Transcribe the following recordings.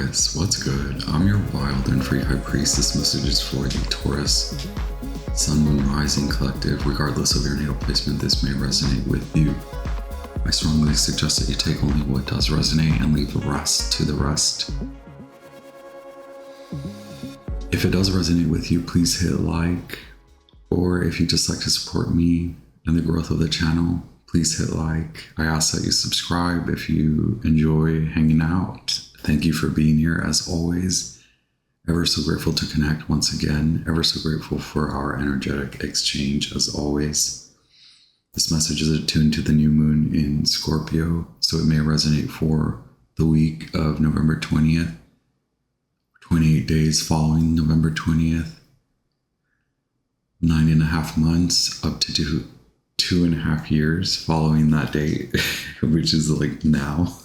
Taurus, what's good? I'm your wild and free high priest. This message is for the Taurus, Sun, Moon, Rising collective. Regardless of your natal placement, this may resonate with you. I strongly suggest that you take only what does resonate and leave the rest to the rest. If it does resonate with you, please hit like, or if you just like to support me and the growth of the channel, please hit like. I ask that you subscribe if you enjoy hanging out. Thank you for being here as always. Ever so grateful to connect once again. Ever so grateful for our energetic exchange as always. This message is attuned to the new moon in Scorpio, so it may resonate for the week of November 20th, 28 days following November 20th, 9.5 months up to 2.5 years following that date, which is like now.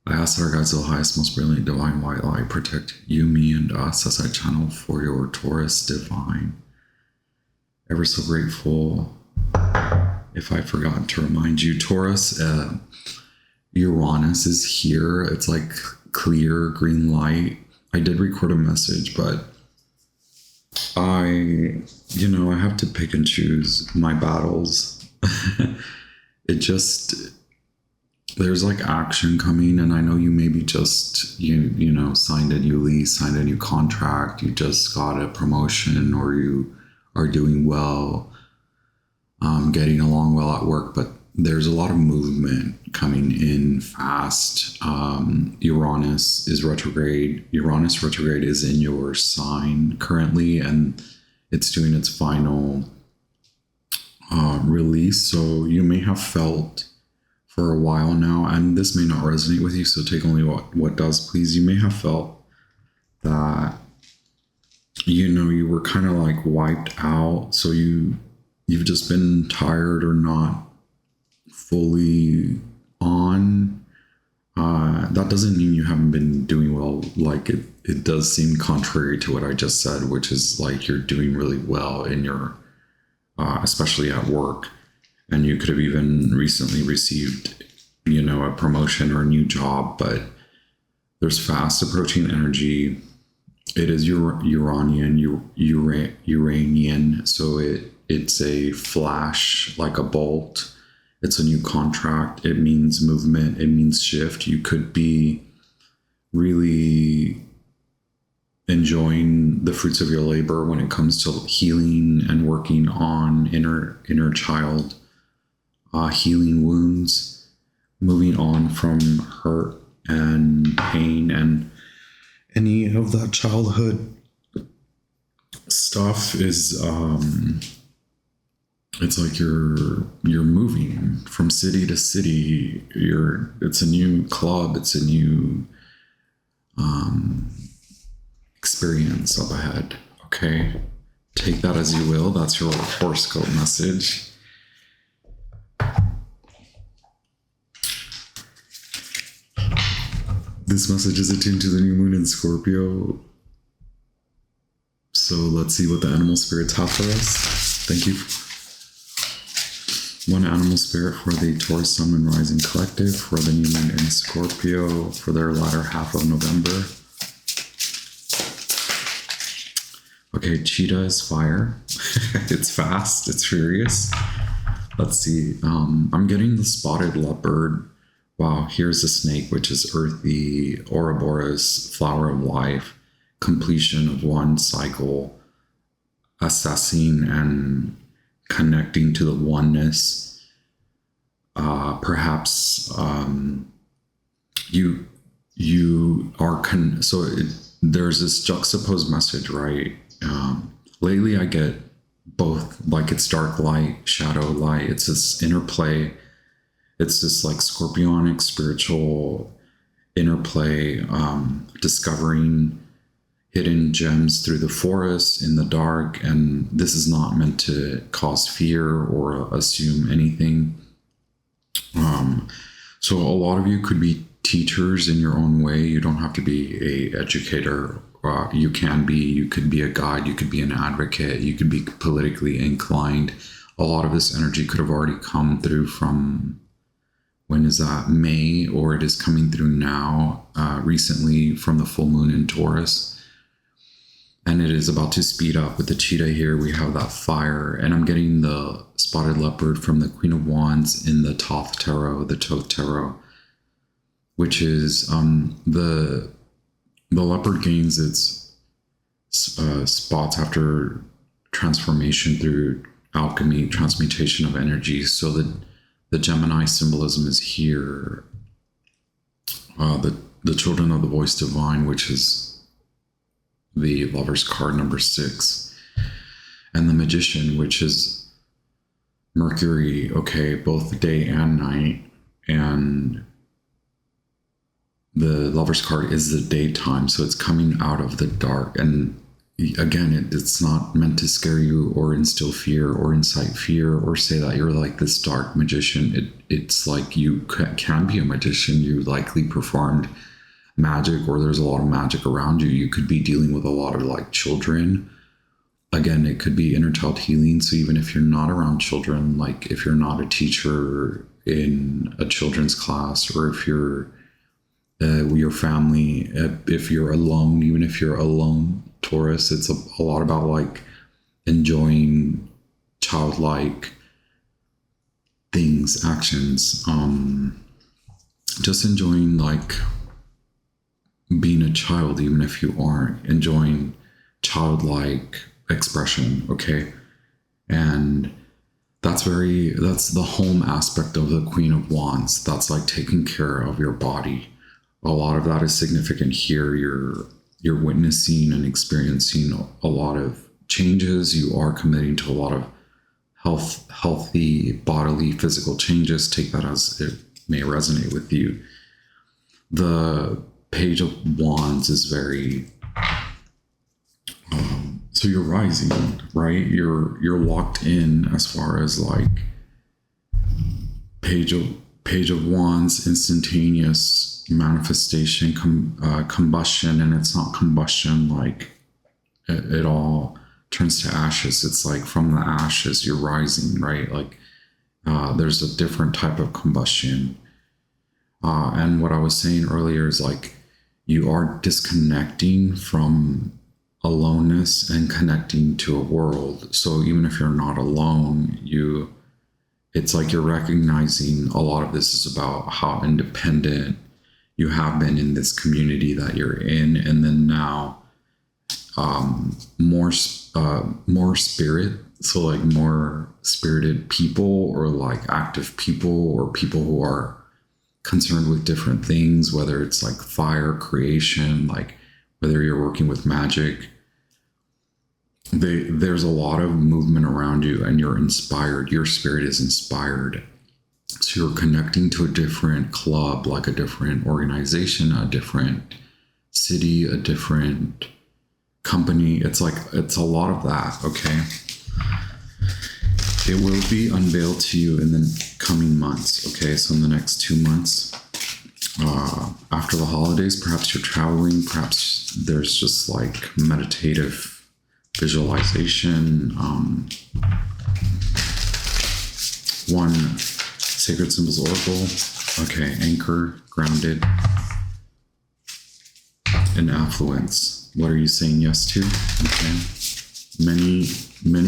I ask our guides of the highest, most brilliant, divine white light protect you, me, and us as I channel for your Taurus divine. Ever so grateful. If I've forgotten to remind you, Taurus, Uranus is here. It's like clear green light. I did record a message, but I have to pick and choose my battles. There's like action coming, and I know you maybe just, signed a new lease, signed a new contract, you just got a promotion, or you are doing well, getting along well at work, but there's a lot of movement coming in fast. Uranus is retrograde. Uranus retrograde is in your sign currently, and it's doing its final release. So you may have felt for a while now, and this may not resonate with you, so take only what does, please. You may have felt that, you were kind of like wiped out. So you've just been tired or not fully on. That doesn't mean you haven't been doing well. Like it does seem contrary to what I just said, which is like you're doing really well in your, especially at work. And you could have even recently received, a promotion or a new job, but there's fast approaching energy. It is Uranian, so it's a flash, like a bolt. It's a new contract. It means movement. It means shift. You could be really enjoying the fruits of your labor when it comes to healing and working on inner child, healing wounds, moving on from hurt and pain and any of that childhood stuff is it's like you're moving from city to city. It's a new club, it's a new experience up ahead. Okay, take that as you will. That's your horoscope message. This message is attuned to the new moon in Scorpio. So let's see what the animal spirits have for us. Thank you. One animal spirit for the Taurus, Sun, and Rising collective for the new moon in Scorpio for their latter half of November. Okay, cheetah is fire. It's fast, it's furious. Let's see. I'm getting the spotted leopard. Wow, here's a snake, which is earthy, Ouroboros, flower of life, completion of one cycle, assessing and connecting to the oneness. Perhaps you are there's this juxtaposed message, right? Lately I get both, like it's dark light, shadow light. It's this interplay. It's this like scorpionic spiritual interplay, discovering hidden gems through the forest in the dark. And this is not meant to cause fear or assume anything. So a lot of you could be teachers in your own way. You don't have to be a educator. You could be a guide, you could be an advocate, you could be politically inclined. A lot of this energy could have already come through from when is that? May, or it is coming through now, recently from the full moon in Taurus. And it is about to speed up. With the cheetah here, we have that fire. And I'm getting the spotted leopard from the Queen of Wands in the Thoth Tarot, the Thoth Tarot, which is the leopard gains its spots after transformation through alchemy, transmutation of energy. So the Gemini symbolism is here. The children of the voice divine, which is the Lover's card, number 6, and the Magician, which is Mercury, okay, both day and night, and the Lover's card is the daytime, so it's coming out of the dark. And again, it's not meant to scare you or instill fear or incite fear or say that you're like this dark magician. It's like you can be a magician. You likely performed magic, or there's a lot of magic around you. You could be dealing with a lot of like children. Again, it could be inner child healing. So even if you're not around children, like if you're not a teacher in a children's class, or if you're with your family, if you're alone, even if you're alone, Taurus, it's a lot about like enjoying childlike things, actions, just enjoying like being a child, even if you aren't, enjoying childlike expression, okay? And that's the home aspect of the Queen of Wands. That's like taking care of your body. A lot of that is significant here. You're witnessing and experiencing a lot of changes. You are committing to a lot of healthy bodily, physical changes. Take that as it may resonate with you. The Page of Wands is very so you're rising, right? You're locked in as far as like Page of Wands, instantaneous manifestation, combustion, and it's not combustion like it all turns to ashes. It's like from the ashes you're rising, right? Like there's a different type of combustion. And what I was saying earlier is like you are disconnecting from aloneness and connecting to a world. So even if you're not alone, it's like you're recognizing a lot of this is about how independent you have been in this community that you're in, and then now more spirit, so like more spirited people, or like active people, or people who are concerned with different things, whether it's like fire creation, like whether you're working with magic. There's a lot of movement around you, and you're inspired. Your spirit is inspired. So you're connecting to a different club, like a different organization, a different city, a different company. It's a lot of that, okay? It will be unveiled to you in the coming months, okay? So in the next 2 months, after the holidays, perhaps you're traveling, perhaps there's just like meditative visualization. One, Sacred Symbols Oracle, okay, anchor, grounded, and affluence. What are you saying yes to? Okay. Many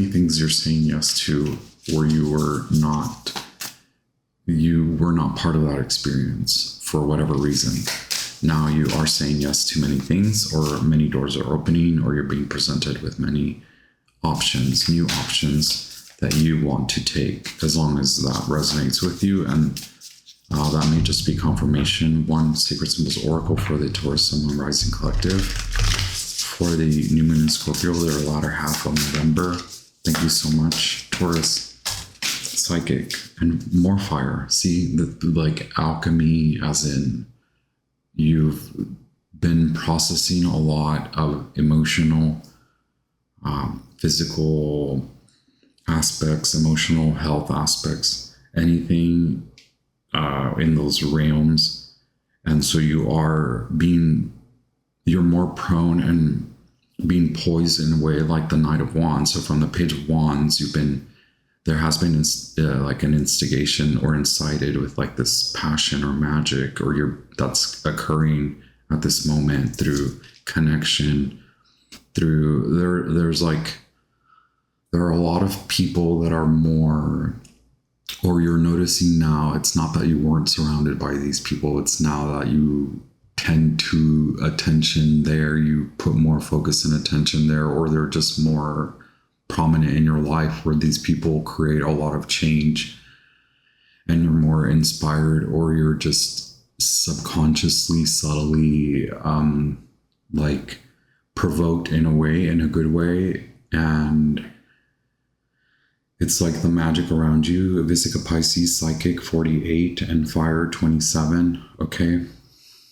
things you're saying yes to where you were not part of that experience for whatever reason. Now you are saying yes to many things, or many doors are opening, or you're being presented with many options, new options that you want to take, as long as that resonates with you. And that may just be confirmation. One, Sacred Symbols Oracle for the Taurus Sun Moon Rising Collective. For the new moon in Scorpio, their latter half of November. Thank you so much, Taurus. Psychic and more fire. See, like alchemy, as in you've been processing a lot of emotional, physical aspects, emotional health aspects, anything in those realms. And so you're more prone and being poised in a way like the Knight of Wands. So from the Page of Wands, there has been like an instigation or incited with like this passion or magic or that's occurring at this moment through connection, through there's like, there are a lot of people that are more, or you're noticing now, it's not that you weren't surrounded by these people, it's now that you tend to attention there, you put more focus and attention there, or they're just more prominent in your life where these people create a lot of change and you're more inspired, or you're just subconsciously, subtly, like provoked in a way, in a good way. And it's like the magic around you. Vesica Pisces, Psychic 48, and Fire 27. Okay.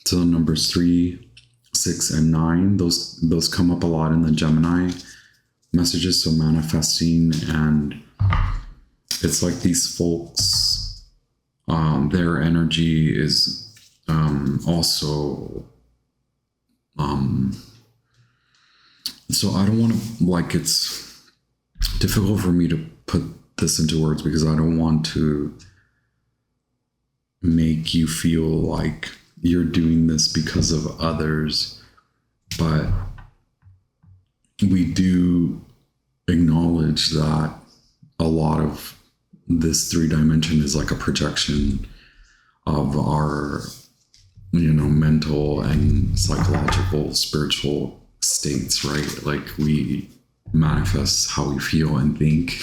So the numbers 3, 6, and 9, those come up a lot in the Gemini messages. So manifesting, and it's like these folks, their energy is also, so I don't want to, like, it's difficult for me to put this into words because I don't want to make you feel like you're doing this because of others, but we do acknowledge that a lot of this 3-dimension is like a projection of our, mental and psychological, spiritual states, right? Like we manifest how we feel and think.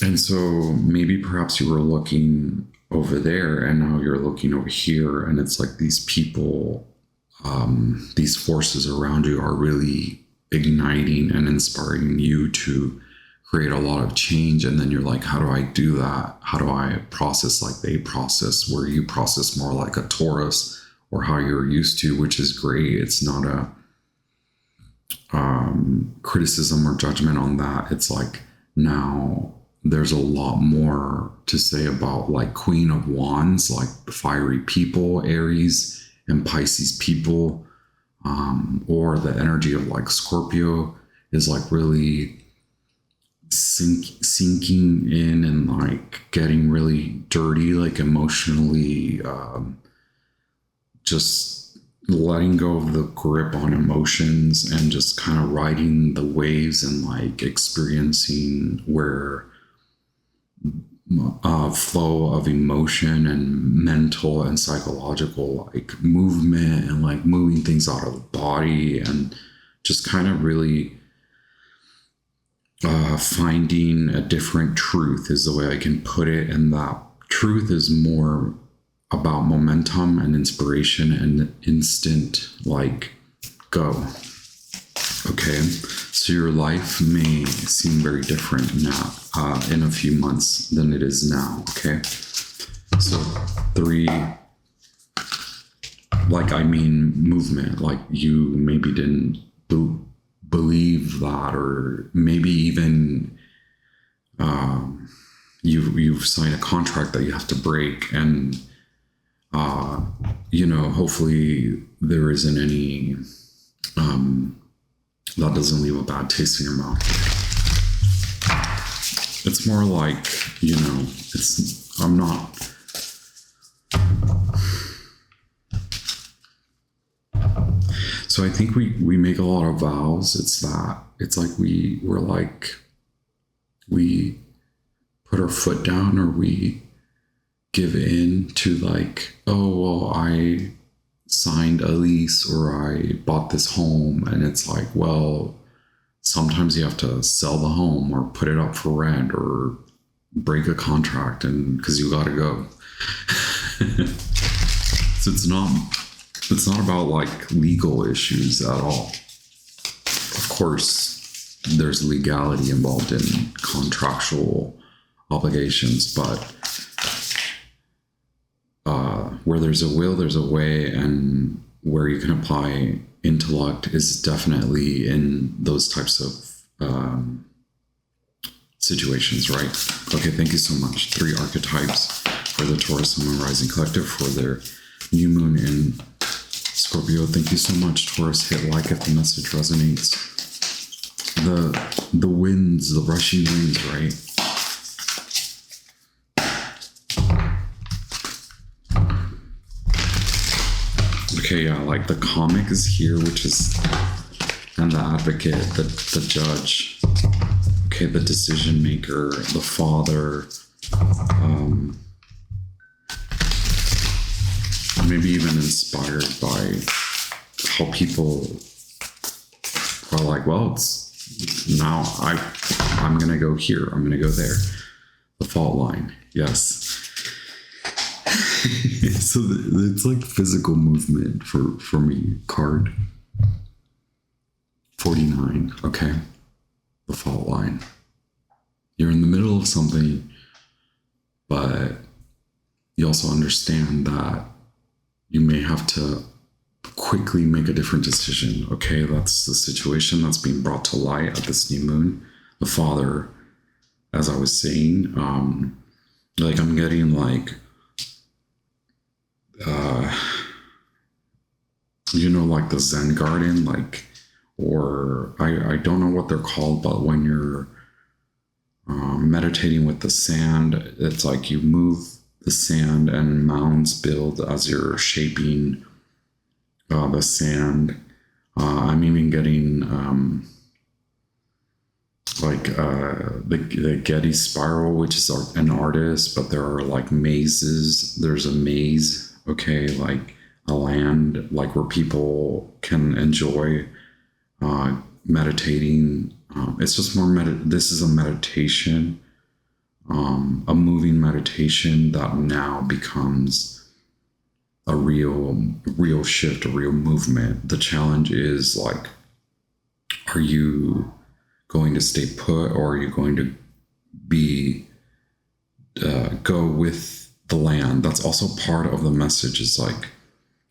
And so maybe perhaps you were looking over there and now you're looking over here, and it's like these people, these forces around you are really igniting and inspiring you to create a lot of change. And then you're like, how do I do that? How do I process like they process, where you process more like a Taurus, or how you're used to, which is great. It's not a criticism or judgment on that. It's like now there's a lot more to say about like Queen of Wands, like the fiery people, Aries and Pisces people, or the energy of like Scorpio is like really sinking in and like getting really dirty, like emotionally, just letting go of the grip on emotions and just kind of riding the waves and like experiencing where flow of emotion and mental and psychological like movement and like moving things out of the body and just kind of really finding a different truth is the way I can put it. And that truth is more about momentum and inspiration and instant like go. Okay, so your life may seem very different now in a few months than it is now. Okay, so 3, like I mean movement, like you maybe didn't believe that, or maybe even you've signed a contract that you have to break, and hopefully there isn't any that doesn't leave a bad taste in your mouth. It's more like, I'm not. So I think we make a lot of vows. It's like we put our foot down, or we give in to like, oh, well, I signed a lease or I bought this home. And it's like, well, sometimes you have to sell the home or put it up for rent or break a contract, and because you got to go. So it's not about like legal issues at all. Of course, there's legality involved in contractual obligations, but where there's a will, there's a way, and where you can apply intellect is definitely in those types of situations, right? Okay, thank you so much. 3 archetypes for the Taurus Sun, Moon, Rising Collective for their new moon in Scorpio. Thank you so much, Taurus. Hit like if the message resonates. the winds, the rushing winds, right? Okay, yeah, like the comic is here, which is, and the advocate, the judge, okay, the decision maker, the father, maybe even inspired by how people are like, well, it's now I'm gonna go here, I'm gonna go there. The fault line, yes. So it's like physical movement for me. Card 49, okay. The fault line. You're in the middle of something, but you also understand that you may have to quickly make a different decision. Okay, that's the situation that's being brought to light at this new moon. The father, as I was saying, like I'm getting like, you know, like the Zen garden, like, or I don't know what they're called, but when you're meditating with the sand, it's like you move the sand and mounds build as you're shaping the sand. I'm even getting like the Getty spiral, which is an artist, but there are like mazes. There's a maze, okay, like a land, like where people can enjoy meditating. It's just more this is a meditation, a moving meditation that now becomes a real shift, a real movement. The challenge is like, are you going to stay put, or are you going to be go with the land? That's also part of the message, is like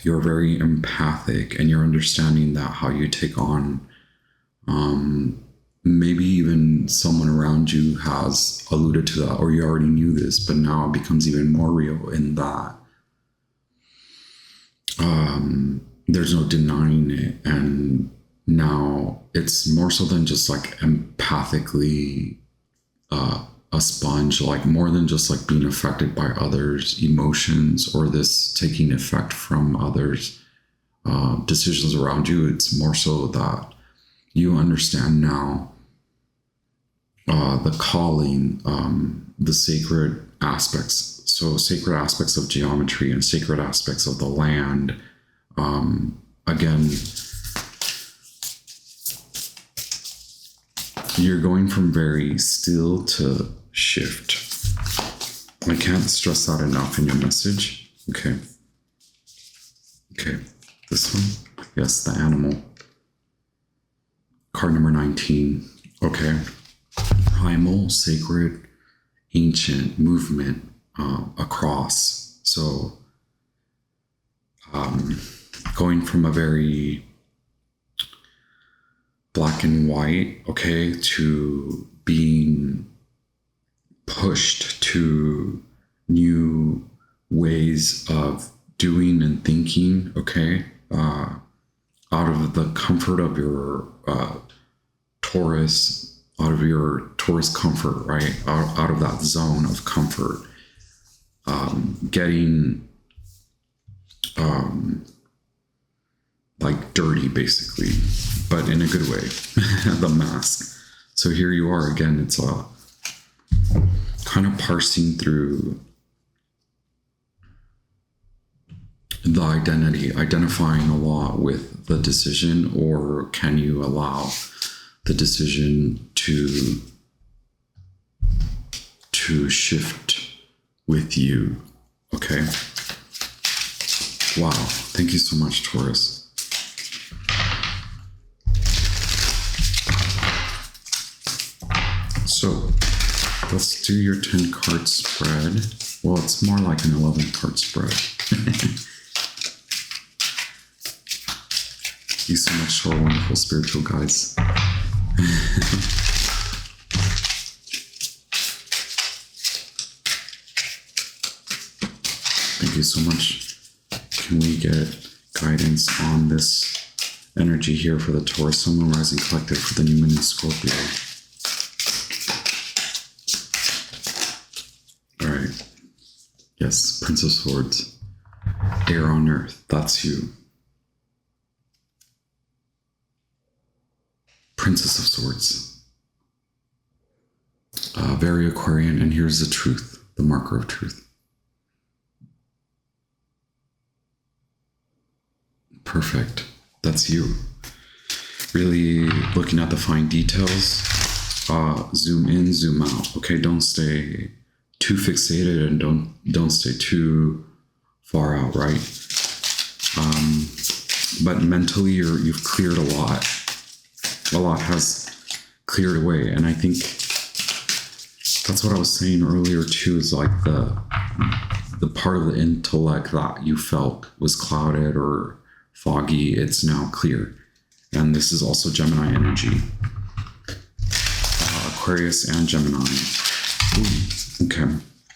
you're very empathic and you're understanding that how you take on maybe even someone around you has alluded to that, or you already knew this, but now it becomes even more real in that there's no denying it. And now it's more so than just like empathically a sponge, like more than just like being affected by others' emotions or this taking effect from others' decisions around you. It's more so that you understand now the calling, the sacred aspects. So sacred aspects of geometry and sacred aspects of the land. Again, you're going from very still to shift. I can't stress that enough in your message. Okay. Okay. This one. Yes, the animal. Card number 19. Okay. Primal, sacred, ancient movement across. So going from a very black and white, okay, to being pushed to new ways of doing and thinking, okay, out of the comfort of your Taurus, out of your Taurus comfort, right? Out of that zone of comfort, getting like dirty, basically, but in a good way. The mask. So here you are again. It's a kind of parsing through the identity, identifying a lot with the decision, or can you allow the decision to shift with you? Okay. Wow. Thank you so much, Taurus. So let's do your 10 card spread. Well, it's more like an 11 card spread. Thank you so much to our wonderful spiritual guides. Thank you so much. Can we get guidance on this energy here for the Taurus, Sun, Moon, Rising Collective for the new moon in Scorpio. All right. Yes, Prince of Swords. Air on Earth. That's you. Princess of Swords. Very Aquarian. And here's the truth. The marker of truth. Perfect. That's you. Really looking at the fine details. Zoom in, zoom out. Okay, don't stay too fixated and don't stay too far out, right? But mentally, you've cleared a lot. A lot has cleared away, and I think that's what I was saying earlier too. Is like the part of the intellect that you felt was clouded or foggy, it's now clear. And this is also Gemini energy. Aquarius and Gemini. Ooh, okay,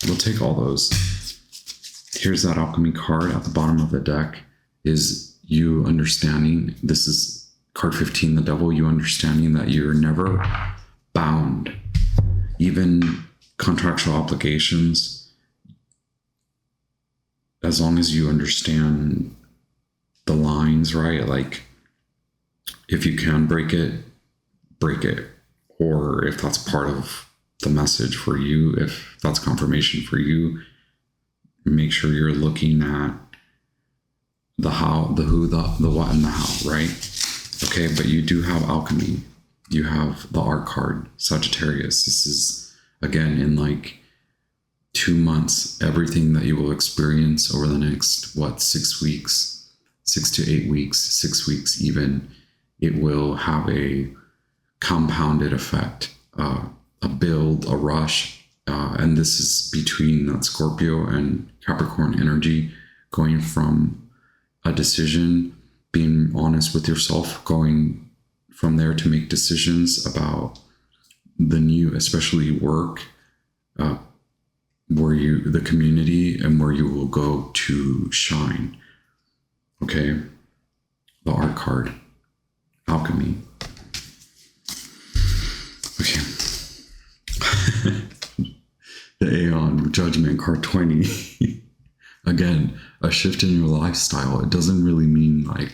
we'll take all those. Here's that alchemy card at the bottom of the deck. Is you understanding, this is card 15, the devil, you understanding that you're never bound. Even contractual obligations, as long as you understand the lines, right? Like, if you can break it, break it. Or if that's part of the message for you, if that's confirmation for you, make sure you're looking at the how, the who, the what, and the how, right? Okay, but you do have alchemy. You have the art card, Sagittarius. This is, again, in like 2 months, everything that you will experience over the next, 6 weeks, 6 to 8 weeks, 6 weeks even, it will have a compounded effect, a build, a rush. And this is between that Scorpio and Capricorn energy, going from a decision, being honest with yourself, going from there to make decisions about the new, especially work, where the community and where you will go to shine. Okay, the art card, alchemy. Okay. The Aeon, Judgment, card 20. Again, a shift in your lifestyle. It doesn't really mean like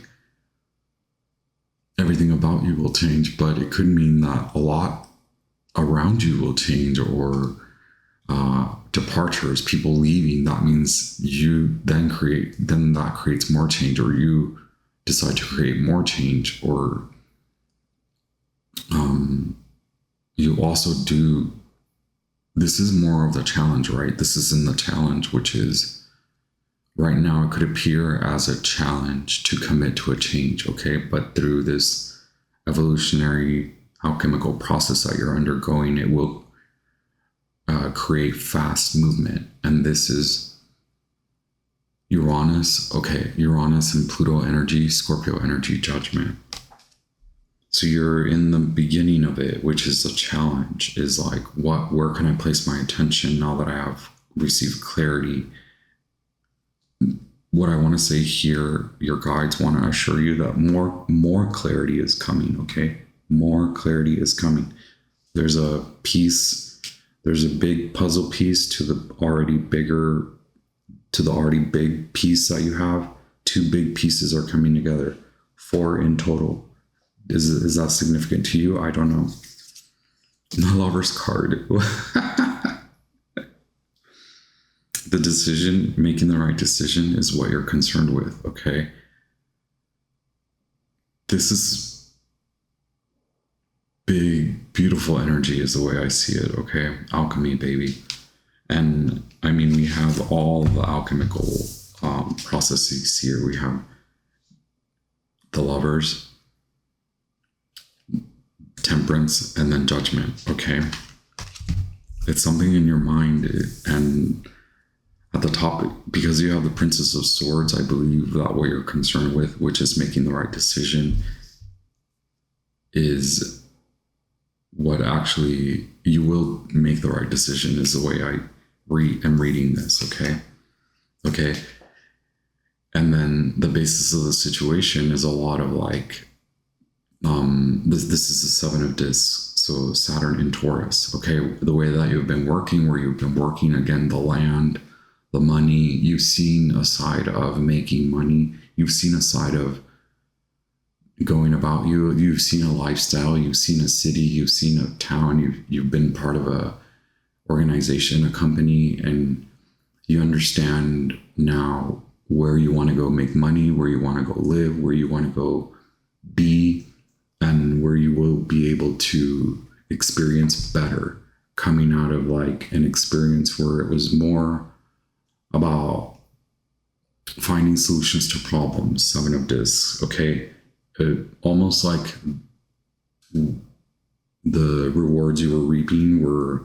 everything about you will change, but it could mean that a lot around you will change, or departures, people leaving. That means you then that creates more change, or you decide to create more change, or you also do. This is more of the challenge, right? This is in the challenge, which is right now it could appear as a challenge to commit to a change, okay? But through this evolutionary alchemical process that you're undergoing, it will create fast movement. And this is Uranus, okay, Uranus and Pluto energy, Scorpio energy, Judgment. So you're in the beginning of it, which is the challenge, is like, where can I place my attention now that I have received clarity? What I want to say here, your guides want to assure you that more clarity is coming, okay? More clarity is coming. There's a piece, there's a big puzzle piece to the already big piece that you have. 2 big pieces are coming together, 4 in total. Is that significant to you? I don't know. The Lover's card. The decision, making the right decision, is what you're concerned with, okay? This is big, beautiful energy is the way I see it, okay? Alchemy, baby. And I mean, we have all the alchemical processes here. We have the Lovers, Temperance, and then Judgment, okay? It's something in your mind, and at the top, because you have the Princess of Swords, I believe that what you're concerned with, which is making the right decision, is what actually you will make the right decision, is the way I am reading this, okay? Okay. And then the basis of the situation is a lot of like This is the seven of discs, so Saturn in Taurus. Okay, the way that you've been working, where you've been working again, the land, the money, you've seen a side of making money. You've seen a side of going about you. You've seen a lifestyle. You've seen a city. You've seen a town. You've been part of a organization, a company, and you understand now where you want to go make money, where you want to go live, where you want to go be, and where you will be able to experience better, coming out of like an experience where it was more about finding solutions to problems. Seven of discs. Okay, almost like the rewards you were reaping were,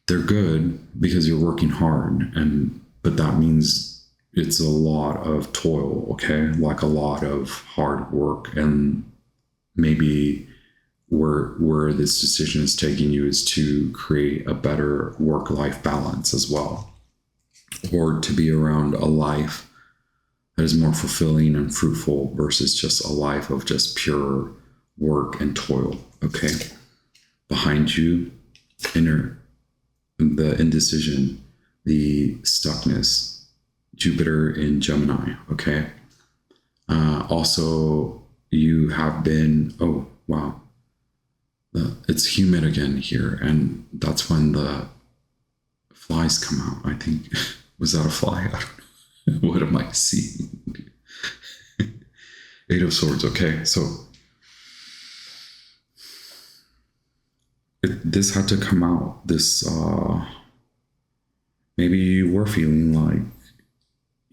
they're good because you're working hard, but that means it's a lot of toil. Okay, like a lot of hard work, and maybe where this decision is taking you is to create a better work-life balance as well, or to be around a life that is more fulfilling and fruitful versus just a life of just pure work and toil. Okay, behind you, the indecision, the stuckness, Jupiter in Gemini. Okay, also you have been, oh wow, it's humid again here, and that's when the flies come out. I think, was that a fly? I don't know. What am I seeing? Eight of Swords. Okay, so this had to come out. This maybe you were feeling like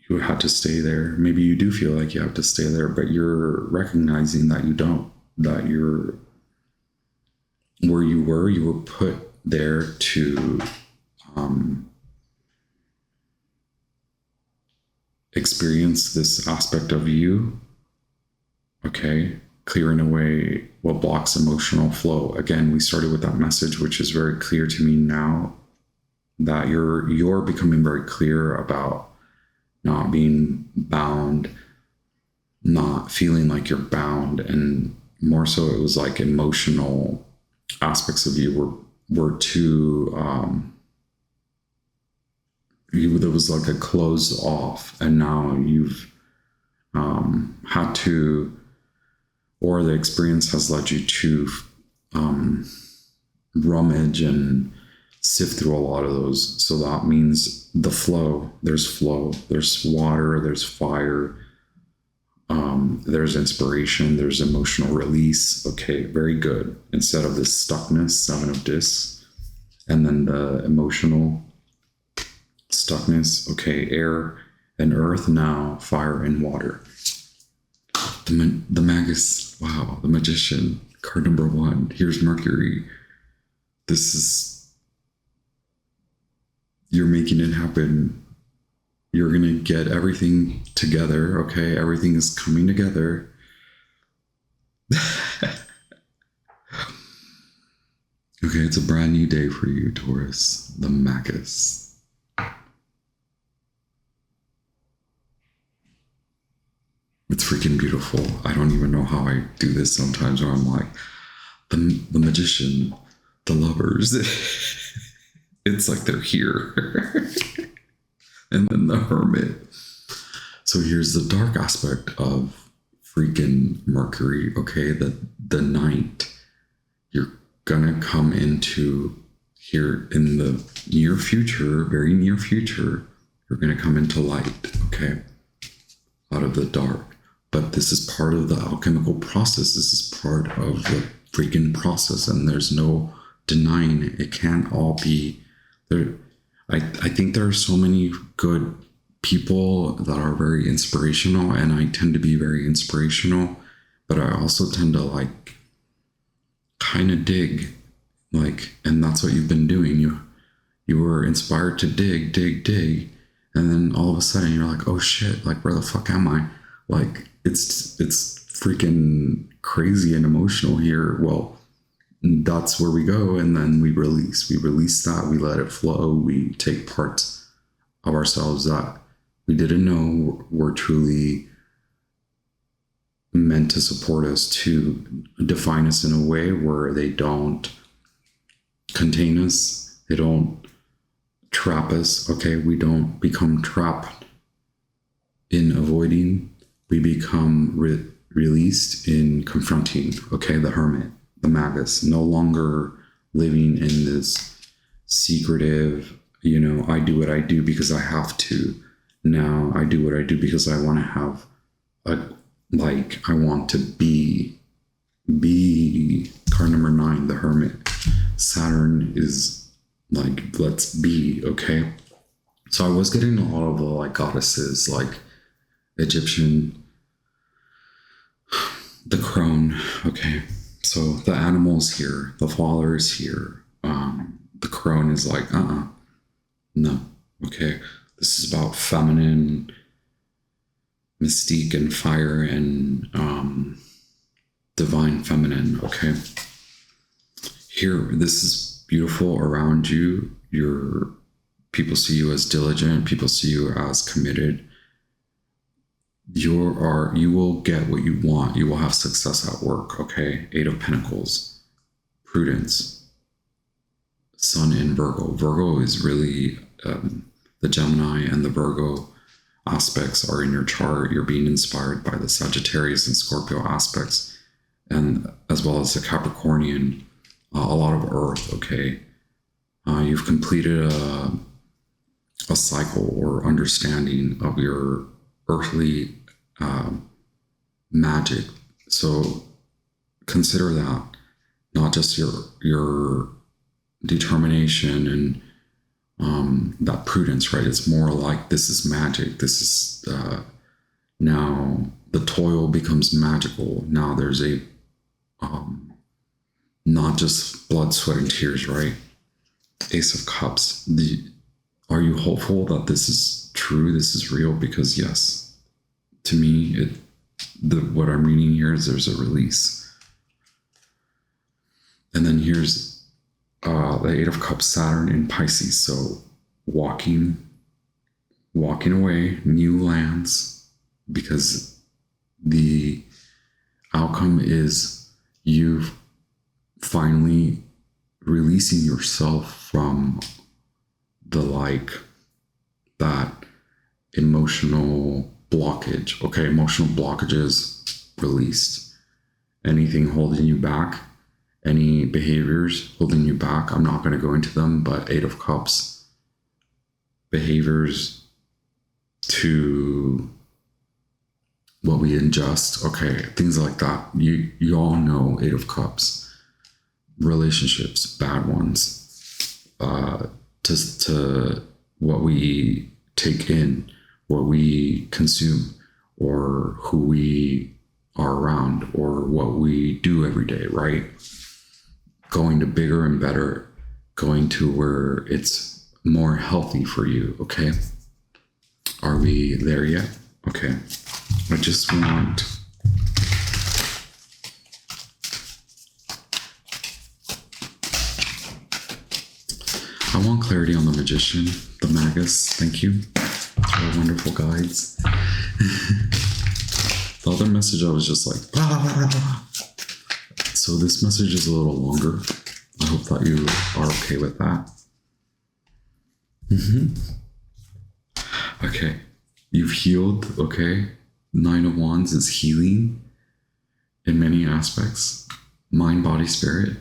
you had to stay there. Maybe you do feel like you have to stay there, but you're recognizing that you don't. That you're where you were put there to experience this aspect of you. Okay, clearing away what blocks emotional flow. Again, we started with that message, which is very clear to me now, that you're becoming very clear about not being bound, not feeling like you're bound, and more so it was like emotional aspects of you were too there was like a closed off, and now you've had to, or the experience has led you to rummage and sift through a lot of those. So that means the flow, there's water, there's fire, there's inspiration, there's emotional release. Okay, very good. Instead of this stuckness, seven of discs, and then the emotional stuckness. Okay, air and earth, now fire and water. The magus, wow, the magician, card number 1. Here's Mercury. This is, you're making it happen. You're going to get everything together. Okay, everything is coming together. Okay, it's a brand new day for you, Taurus. The magus. It's freaking beautiful. I don't even know how I do this sometimes, where I'm like, the magician, the lovers. It's like they're here. And then the hermit. So here's the dark aspect of freaking Mercury. Okay, the night. You're gonna come into here in the near future, very near future, you're gonna come into light, okay? Out of the dark. But this is part of the alchemical process. This is part of the freaking process, and there's no denying it. It can't all be there. I think there are so many good people that are very inspirational, and I tend to be very inspirational, but I also tend to like kind of dig, like, and that's what you've been doing. You were inspired to dig, and then all of a sudden you're like, oh shit, like where the fuck am I? Like it's freaking crazy and emotional here. Well, that's where we go, and then we release that, we let it flow, we take parts of ourselves that we didn't know were truly meant to support us, to define us in a way where they don't contain us, they don't trap us. Okay, we don't become trapped in avoiding, we become released in confronting. Okay, the hermit, the magus, no longer living in this secretive, I do what I do because I have to. Now I do what I do because I want to have I want to be card number 9, the hermit. Saturn is like, let's be, okay? So I was getting a lot of the like goddesses, like Egyptian, the crone, okay? So the animals here, the father is here. The crone is like, no, okay? This is about feminine mystique and fire and divine feminine, okay? Here, this is beautiful around you. People see you as diligent. People see you as committed. You will get what you want. You will have success at work, okay? 8 of Pentacles, prudence, Sun in Virgo. Virgo is really the Gemini and the Virgo aspects are in your chart. You're being inspired by the Sagittarius and Scorpio aspects, and as well as the Capricornian, a lot of Earth, okay? You've completed a cycle or understanding of your earthly magic. So consider that not just your determination and that prudence, right? It's more like this is magic. This is now the toil becomes magical. Now there's a not just blood, sweat, and tears, right? Ace of Cups. Are you hopeful that this is true? This is real? Because yes, to me, what I'm reading here is there's a release. And then here's the 8 of Cups, Saturn in Pisces. So walking away, new lands, because the outcome is you finally releasing yourself from that emotional blockage. Okay, emotional blockages released. Anything holding you back, any behaviors holding you back, I'm not going to go into them, but 8 of Cups, behaviors to what we ingest, okay, things like that. You all know 8 of Cups. Relationships, bad ones, to what we take in, what we consume, or who we are around, or what we do every day, right? Going to bigger and better, going to where it's more healthy for you, okay? Are we there yet? Okay. I just want... I want clarity on the Magician, the Magus. Thank you for wonderful guides. The other message I was just like, So this message is a little longer. I hope that you are okay with that. Okay, you've healed, okay? 9 of Wands is healing in many aspects. Mind, body, spirit.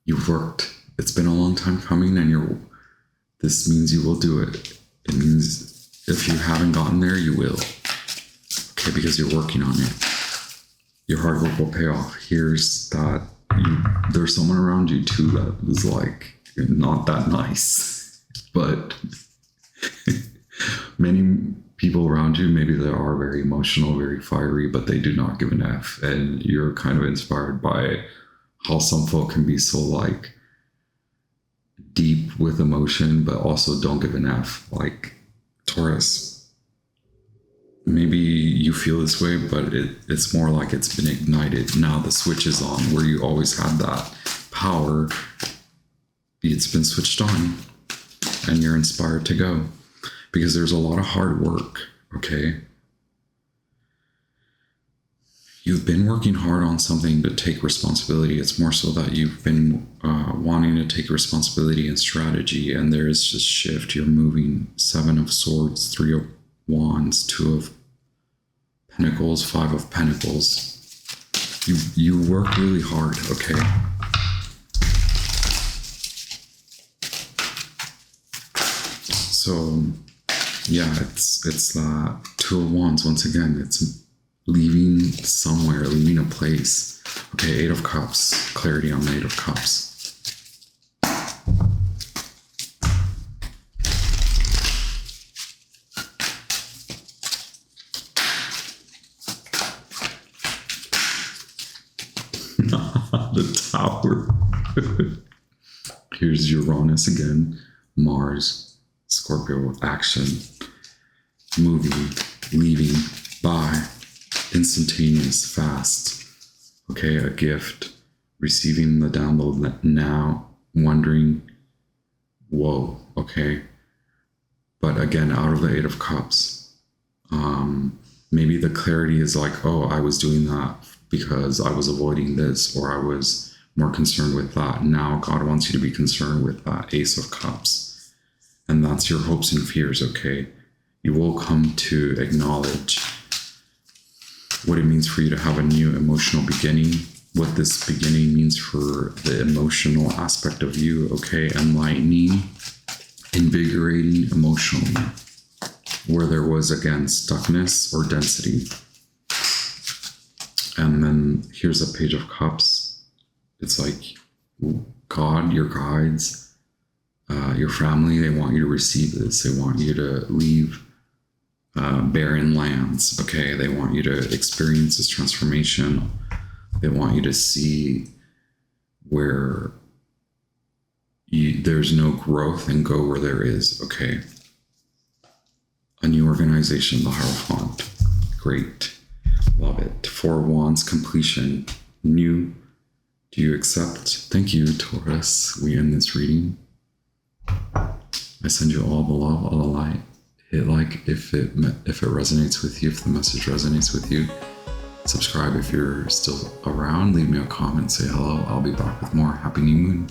You've worked. It's been a long time coming, and this means you will do it. It means if you haven't gotten there, you will. Okay, because you're working on it. Your hard work will pay off. Here's that. There's someone around you too that is like not that nice, but many people around you, maybe they are very emotional, very fiery, but they do not give an F. And you're kind of inspired by how some folk can be so like deep with emotion, but also don't give an F. Like Taurus, maybe you feel this way, but it's more like it's been ignited. Now the switch is on where you always had that power. It's been switched on and you're inspired to go because there's a lot of hard work. Okay. you've been working hard on something to take responsibility. It's more so that you've been wanting to take responsibility and strategy, and there is just shift. You're moving. 7 of Swords, 3 of Wands, 2 of Pentacles, 5 of Pentacles. You work really hard, okay? So yeah, it's that 2 of Wands. Once again, it's leaving somewhere, leaving a place. Okay, 8 of Cups, clarity on the 8 of Cups. The Tower. Here's Uranus again, Mars, Scorpio, action, moving, leaving, by, instantaneous, fast. Okay, a gift, receiving the download now, wondering, whoa, okay. But again, out of the 8 of Cups, maybe the clarity is like, oh, I was doing that because I was avoiding this, or I was more concerned with that. Now God wants you to be concerned with that Ace of Cups. And that's your hopes and fears, okay? You will come to acknowledge what it means for you to have a new emotional beginning, what this beginning means for the emotional aspect of you, okay? Enlightening, invigorating emotionally, where there was, again, stuckness or density. And then here's a Page of Cups. It's like God, your guides, your family, they want you to receive this. They want you to leave barren lands, okay? They want you to experience this transformation. They want you to see where there's no growth and go where there is, okay? A new organization, the Hierophant. Great. Love it. 4 of Wands, completion. New. Do you accept? Thank you, Taurus. We end this reading. I send you all the love, all the light. Hit like if it resonates with you, if the message resonates with you. Subscribe if you're still around. Leave me a comment, say hello. I'll be back with more. Happy new moon.